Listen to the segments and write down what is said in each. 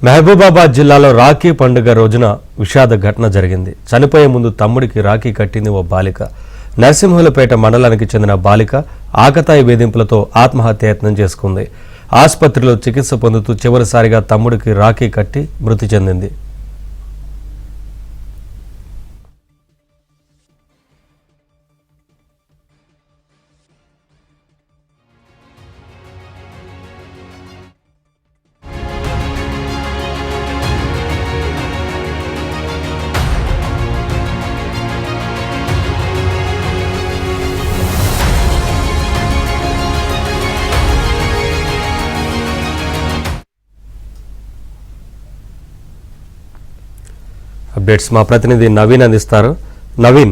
మహబూబాబాద్ జిల్లాలో రాఖీ పండుగ రోజున విషాద ఘటన జరిగింది. చనిపోయే ముందు తమ్ముడికి రాఖీ కట్టింది ఓ బాలిక. నరసింహులపేట మండలానికి చెందిన బాలిక ఆకతాయి వేధింపులతో ఆత్మహత్యాయత్నం చేసుకుంది. ఆసుపత్రిలో చికిత్స పొందుతూ చివరిసారిగా తమ్ముడికి రాఖీ కట్టి మృతి చెందింది. అప్డేట్స్ మా ప్రతినిధి నవీన్ అందిస్తారు. నవీన్,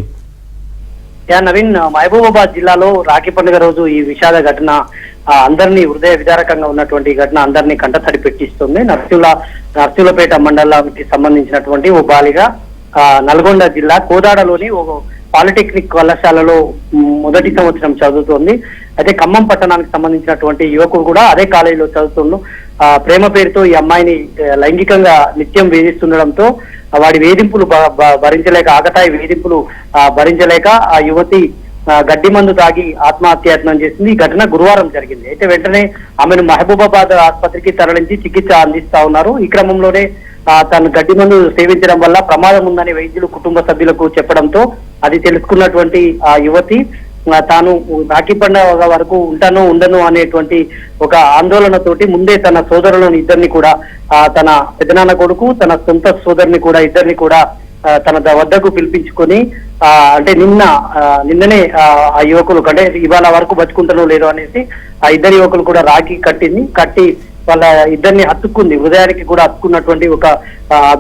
మహబూబాబాద్ జిల్లాలో రాఖీ పండుగ రోజు ఈ విషాద ఘటన అందరినీ హృదయ విదారకంగా ఉన్నటువంటి ఘటన అందరినీ కంటతడి పెట్టిస్తుంది. నర్సులపేట మండలానికి సంబంధించినటువంటి ఓ బాలిక నల్గొండ జిల్లా కోదాడలోని ఓ పాలిటెక్నిక్ కళాశాలలో మొదటి సంవత్సరం చదువుతోంది. అయితే ఖమ్మం పట్టణానికి సంబంధించినటువంటి యువకుడు కూడా అదే కాలేజీలో చదువుతుండు. ప్రేమ పేరుతో ఈ అమ్మాయిని లైంగికంగా నిత్యం వేధిస్తుండడంతో వాడి వేధింపులు భరించలేక, ఆకతాయి వేధింపులు భరించలేక ఆ యువతి గడ్డి మందు తాగి ఆత్మహత్యాయత్నం చేసింది. ఈ ఘటన గురువారం జరిగింది. అయితే వెంటనే ఆమెను మహబూబాబాద్ ఆసుపత్రికి తరలించి చికిత్స అందిస్తా ఉన్నారు. ఈ క్రమంలోనే తను గడ్డి మందు సేవించడం వల్ల ప్రమాదం ఉందని వైద్యులు కుటుంబ సభ్యులకు చెప్పడంతో అది తెలుసుకున్నటువంటి ఆ యువతి తాను రాఖీ పండుగ వరకు ఉంటాను ఉండను అనేటువంటి ఒక ఆందోళనతోటి ముందే తన సోదరులను ఇద్దరిని కూడా తన పెదనాన్న కొడుకు, తన సొంత సోదరుని కూడా ఇద్దరిని కూడా తన వద్దకు పిలిపించుకొని అంటే నిన్ననే ఆ యువకులు అంటే ఇవాళ వరకు బతుకుంటానో లేదో అనేసి ఆ ఇద్దరు యువకులు కూడా రాఖీ కట్టి వాళ్ళ ఇద్దరిని హత్తుకుంది. హృదయానికి కూడా హత్తుకున్నటువంటి ఒక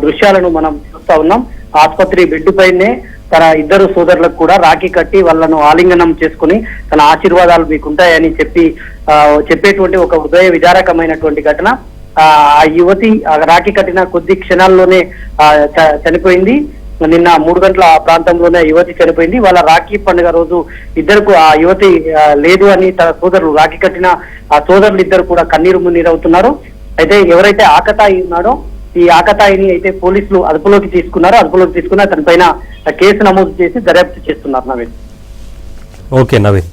దృశ్యాలను మనం చూస్తా ఉన్నాం. ఆసుపత్రి బెడ్ పైనే తన ఇద్దరు సోదరులకు కూడా రాఖీ కట్టి వాళ్ళను ఆలింగనం చేసుకుని తన ఆశీర్వాదాలు మీకు ఉంటాయని చెప్పేటువంటి ఒక హృదయ విదారకమైనటువంటి ఘటన. ఆ యువతి రాఖీ కట్టిన కొద్ది క్షణాల్లోనే చనిపోయింది. నిన్న 3 గంటల ప్రాంతంలోనే యువతి చనిపోయింది. వాళ్ళ రాఖీ పండుగ రోజు ఇద్దరుకు ఆ యువతి లేదు అని తన సోదరులు రాఖీ కట్టిన ఆ సోదరులు ఇద్దరు కూడా కన్నీరు మున్నీరవుతున్నారు. అయితే ఎవరైతే ఆకతాయి ఉన్నాడో ఈ ఆకతాయిని అయితే పోలీసులు అదుపులోకి తీసుకుని అతని పైన కేసు నమోదు చేసి దర్యాప్తు చేస్తున్నారు. నవీన్. ఓకే నవీన్.